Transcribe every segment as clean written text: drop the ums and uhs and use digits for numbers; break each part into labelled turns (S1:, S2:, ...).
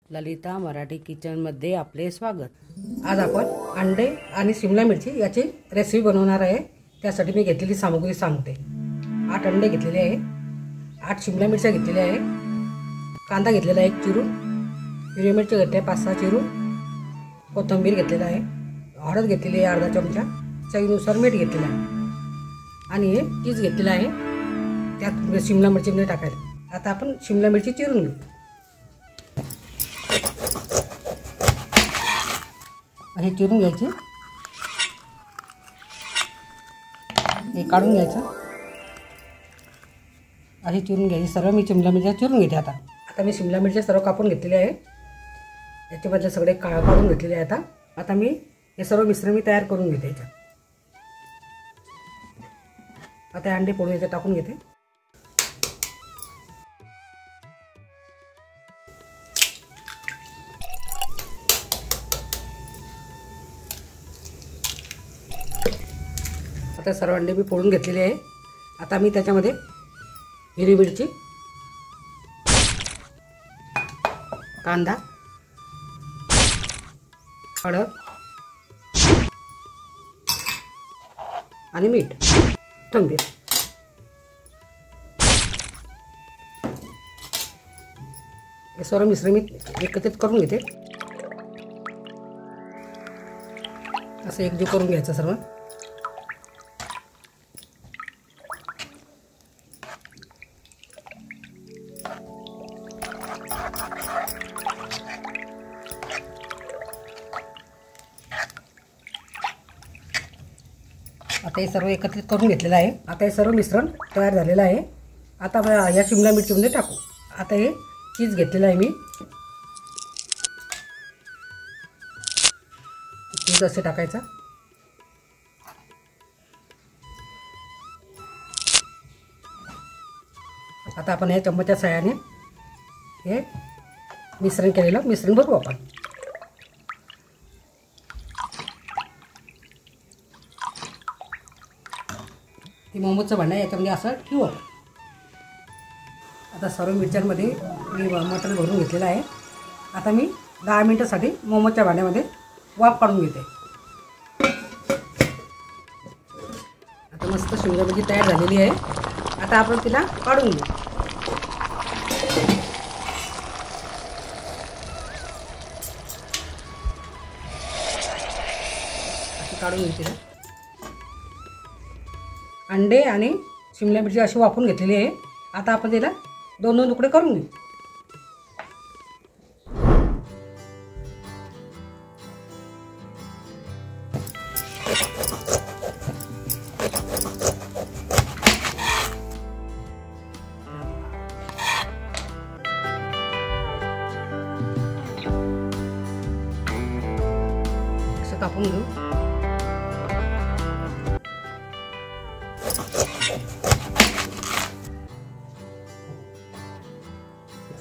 S1: ललिता मराठी किचनमध्ये आपले स्वागत। आज आपण अंडे आणि शिमला मिरची याची रेसिपी बनवणार आहे। त्यासाठी मी घेतलेली सामग्री सांगते। 8 अंडे घेतलेले आहे, 8 शिमला मिरच्या घेतलेल्या आहे, कांदा घेतलेला आहे 1 चिरून, हिरवी मिरची घेतली आहे 5-6 चिरून, कोथिंबीर घेतलेला आहे, हळद घेतलेली आहे अर्धा चमचा, चवीनुसार मीठ घेतलेलं आहे आणि हे चीज घेतलेला आहे। त्यात शिमला मिरची मध्ये टाकायला। आता आपण शिमला मिरची चिरून घेऊ। हे चिरून घ्यायचे, हे काढून घ्यायचं, अशी चिरून घ्यायची। सर्व मी शिमला मिरच्या चिरून घेते। आता मी शिमला मिरच्या सर्व कापून घेतलेले आहे, याच्यामध्ये सगळे काढून घेतलेले आहे। आता मी हे सर्व मिश्रण मी तयार करून घेते। आता अंडे फोडून याच्यात टाकून घेते। आता सर्व अंडे मी फोडून घेतलेले आहे। आता मी त्याच्यामध्ये हिरवी मिरची, कांदा, हळद आणि मीठ, कोथिंबीर हे सर्व मिश्रण मी एकत्रित करून घेते। असं एकजीव करून घ्यायचं सर्व। आता हे सर्व एकत्रित करून घेतलेलं आहे। आता हे सर्व मिश्रण तयार झालेलं आहे। आता या शिमला मिरचीमध्ये टाकू। आता हे चीज घेतलेलं आहे मी, चीज असे टाकायचा। आता आपण या चमच्याच्या साहाय्याने हे मिश्रण केलेलं मिश्रण भरू आपण। ते मोमोजचं भांडं याच्यामध्ये असं ठेवू। आता सर्व मिरच्यांमध्ये मी मटण भरून घेतलेलं आहे। आता मी 10 मिनिटांसाठी मोमोजच्या भांड्यामध्ये वाफ काढून घेते। आता मस्त शिमला मिरची तयार झालेली आहे। आता आपण तिला काढून घेऊ। काढून घेऊ तिला। अंडे आणि शिमला मिरची अशी वाफून घेतलेली आहे। आता आपण तिला 2-2 तुकडे करून घेऊ। असं कापून घेऊ।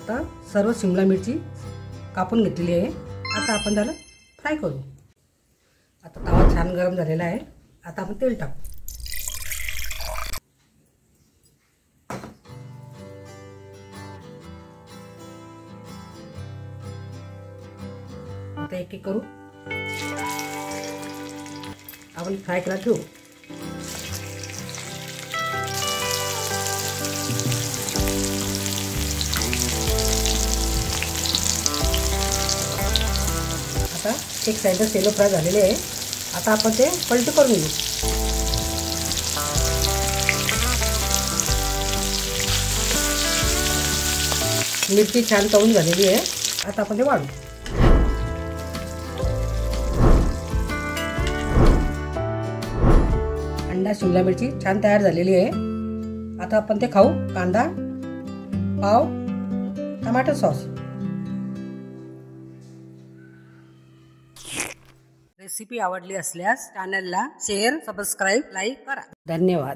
S1: आता सर्व शिमला मिरची कापून घेतलेली आहे। आता आपण त्याला फ्राय करू। आता तवा छान गरम झालेला आहे। आता आपण तेल टाकू। आता एक एक करू आपण फ्राय करायला ठेवू। एक साइड सेलो फ्राय झालेले आहे। आता आपण ते पलटी करून घेऊ। मिरची छान तळून झालेली आहे। आता आपण ते वाढू। अंडा शिमला मिरची छान तयार झालेली आहे। आता आपण ते खाऊ। कांदा, पाव, टमाटर सॉस। रेसिपी आवडली असल्यास चॅनलला शेअर, सबस्क्राईब, लाईक करा। धन्यवाद।